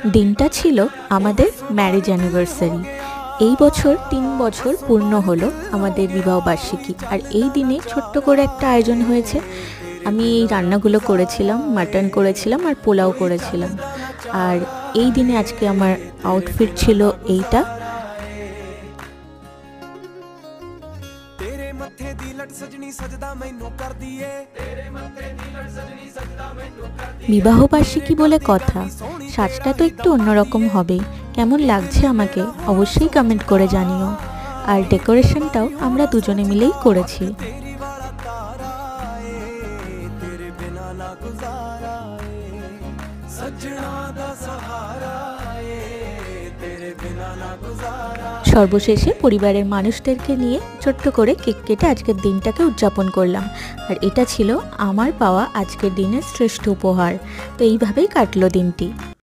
দিনটা ছিল আমাদের ম্যারেজ অ্যানিভার্সারি। এই বছর ৩ বছর পূর্ণ হলো আমাদের বিবাহবার্ষিকী। আর এই দিনে ছোট্ট করে একটা আয়োজন হয়েছে। আমি এই রান্নাগুলো করেছিলাম, মাটন করেছিলাম আর পোলাও করেছিলাম। আর এই দিনে আজকে আমার আউটফিট ছিল এইটা। বিবাহবার্ষিকী বলে কথা, সাজটা তো একটু অন্যরকম হবেই। কেমন লাগছে আমাকে অবশ্যই কমেন্ট করে জানিও। আর ডেকোরেশনটাও আমরা দুজনে মিলেই করেছি। সর্বশেষে পরিবারের মানুষদেরকে নিয়ে ছোট্ট করে কেক কেটে আজকের দিনটাকে উদযাপন করলাম। আর এটা ছিল আমার পাওয়া আজকের দিনের শ্রেষ্ঠ উপহার। তো এইভাবেই কাটলো দিনটি।